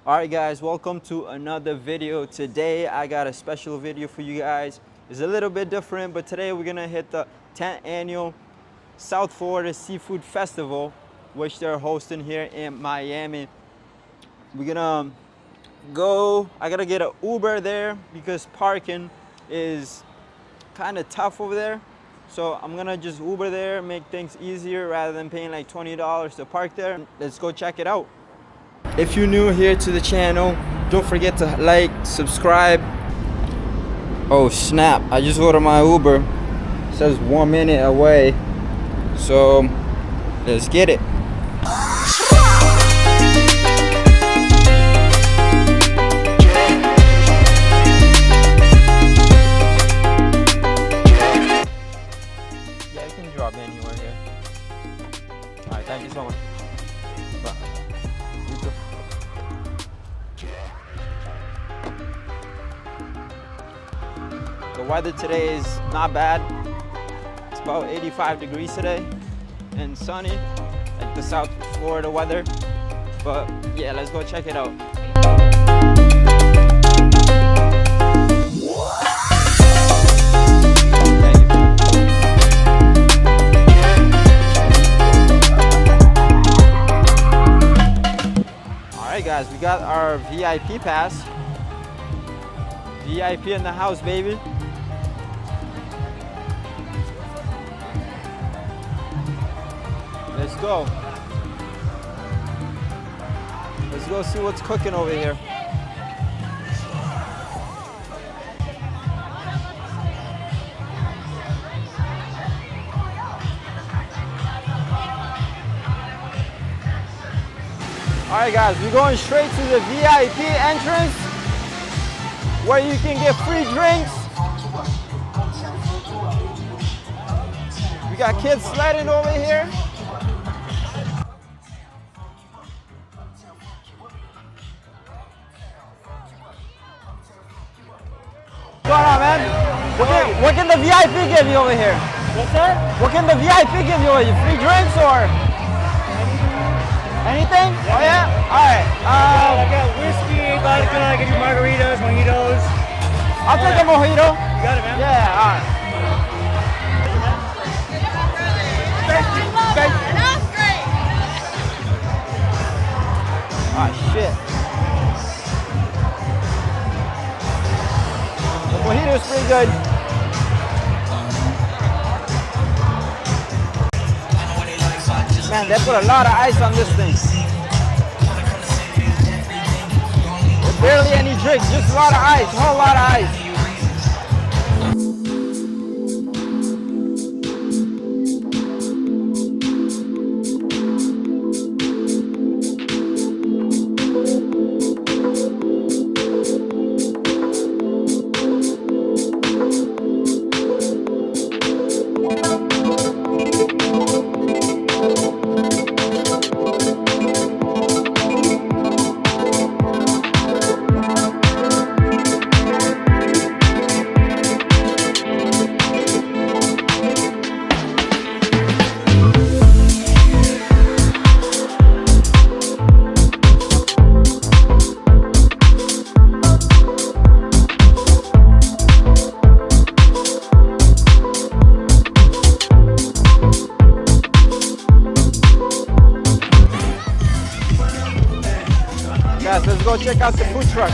Alright guys, welcome to another video. Today I got a special video for you guys. It's a little bit different, but today we're gonna hit the 10th annual South Florida Seafood Festival, which they're hosting here in Miami. We're gonna go, I gotta get an Uber there because parking is kind of tough over there. So I'm gonna just Uber there, make things easier rather than paying like $20 to park there. Let's go check it out. If you're new here to the channel, don't forget to like, subscribe. Oh snap, I just ordered my Uber. It says 1 minute away. So let's get it. Yeah, you can drop me anywhere here. Alright, thank you so much. Bye. You too. The weather today is not bad. It's about 85 degrees today and sunny, like the South Florida weather. But yeah, let's go check it out. Alright guys, we got our VIP pass. VIP in the house, baby. Let's go. Let's go see what's cooking over here. Alright guys, we're going straight to the VIP entrance where you can get free drinks. We got kids sledding over here. What's going on, man? What can the VIP give you over here? What's that? What can the VIP give you over here? Free drinks or anything? Oh yeah? Alright. I got whiskey, vodka, I give you margaritas, mojitos. I'll take a mojito. You got it, man. Yeah, alright. Ah, shit. The mojito's pretty good. Man, they put a lot of ice on this thing. There's barely any drink, just a lot of ice, a whole lot of ice. Guys, let's go check out the food truck.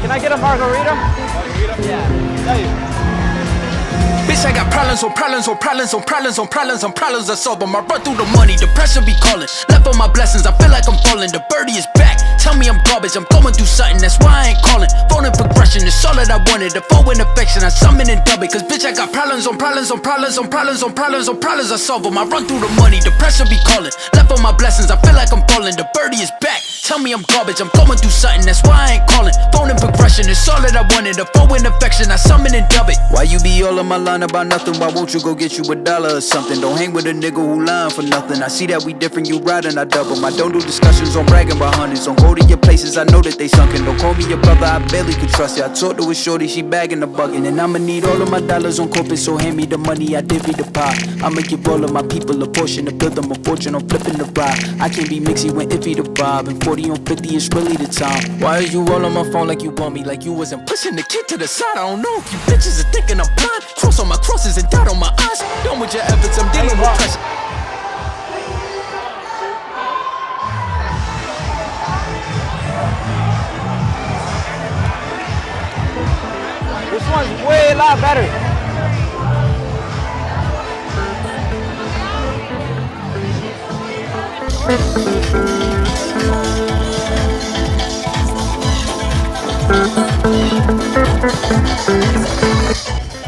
Can I get a margarita? Yeah. Tell you. Bitch, I got problems on problems on problems on problems on problems on problems I solve them. I run through the money, the pressure be calling. Left on my blessings, I feel like I'm falling. The birdie is back, tell me I'm garbage. I'm going through something, that's why I ain't calling. Phone in progression, it's all that I wanted. The phone in affection, I summon and dub it. Cause bitch, I got problems on problems on problems on problems on problems on problems I solve them. I run through the money, the pressure be calling. Left on my blessings, I feel like I'm falling. The birdie is back, tell me I'm garbage. I'm going through something, that's why I ain't calling. Phone in progression, it's all that I wanted. The phone in affection, I summon and dub it. Why you be all on my line about nothing? Why won't you go get you $1 or something? Don't hang with a nigga who lying for nothing. I see that we different, you riding, I double. I don't do discussions on bragging about hundreds. Don't go to your places, I know that they sunken. Don't call me your brother, I barely could trust you. I talked to a shorty, she bagging the bugging. And I'ma need all of my dollars on corporate, so hand me the money, I divvy the pie. I'ma give all of my people a portion to build them a fortune on flipping the ride. I can't be mixy when iffy the vibe, and 40 on 50 is really the time. Why are you all on my phone like you want me, like you wasn't pushing the kid to the side? I don't know if you bitches are thinking I'm blind. Cross on my crosses and dot on my eyes. Done with your efforts, I'm dealing with pressure. This one's way a lot better.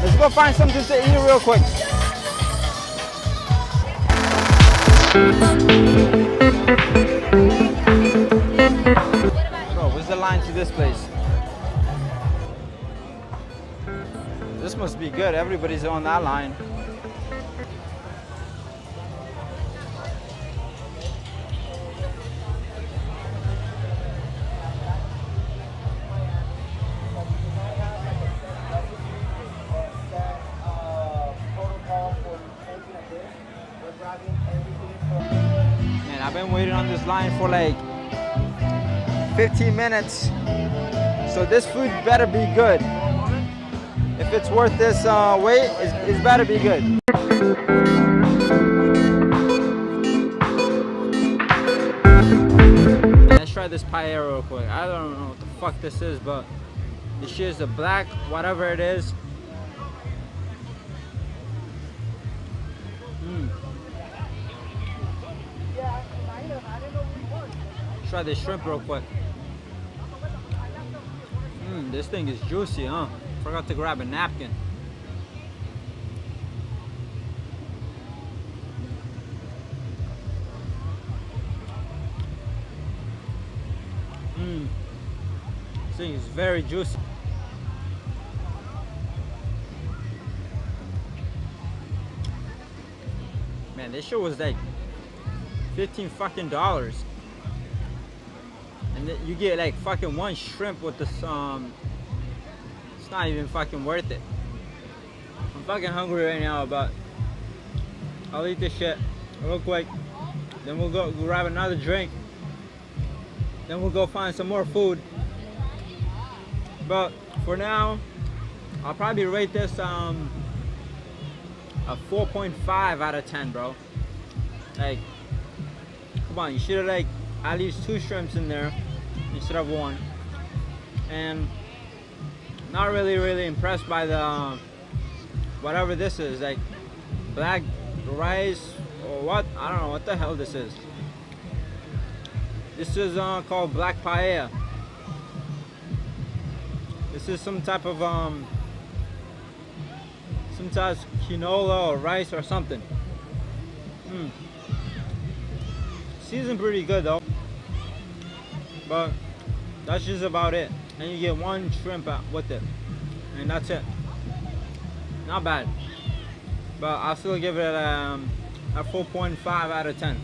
Let's go find something to eat real quick. Bro, where's the line to this place? This must be good. Everybody's on that line. Man, I've been waiting on this line for like 15 minutes. So this food better be good. If it's worth this wait, it's better be good. Let's try this paella real quick. I don't know what the fuck this is, but this shit is a black, whatever it is. Try this shrimp real quick. This thing is juicy, huh? Forgot to grab a napkin. This thing is very juicy. Man, this shit was like $15 fucking. And you get like fucking one shrimp with this, it's not even fucking worth it. I'm fucking hungry right now, but I'll eat this shit real quick. Then we'll go grab another drink. Then we'll go find some more food. But for now, I'll probably rate this a 4.5 out of 10, bro. Like, come on, you should have like at least 2 shrimps in there instead of 1. And not really impressed by the whatever this is, like black rice or what, I don't know what the hell this is. This is called black paella. This is some type of quinoa or rice or something. Seasoned pretty good though, but that's just about it. And you get 1 shrimp with it, and that's it. Not bad, but I'll still give it a 4.5 out of 10.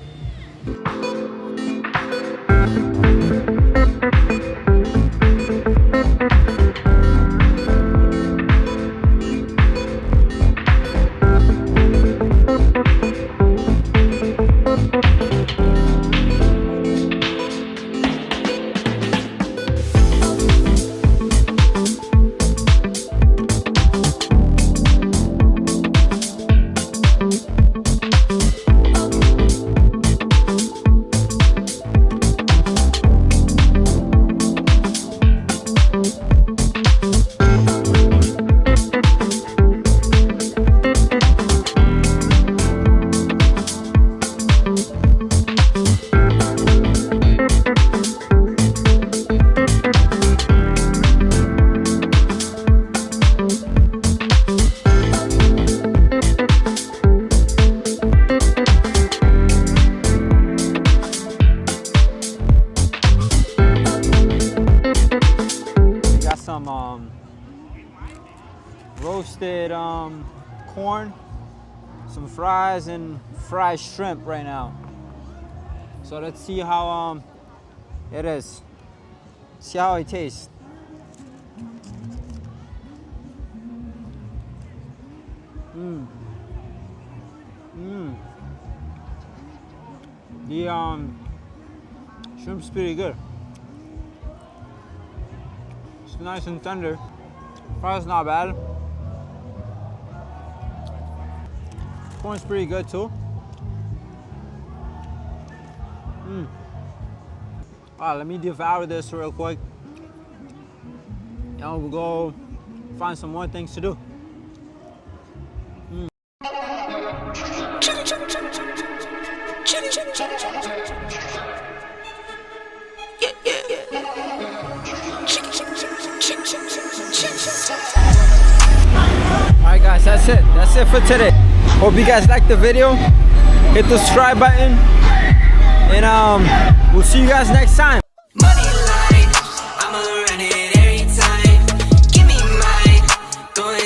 some roasted corn, some fries, and fried shrimp right now. So let's see how it is. See how it tastes. The shrimp's pretty good. It's nice and tender. Fries not bad. Corn's pretty good too. Alright, let me devour this real quick. And we'll go find some more things to do. Alright guys, that's it. That's it for today. Hope you guys liked the video. Hit the subscribe button. And we'll see you guys next time.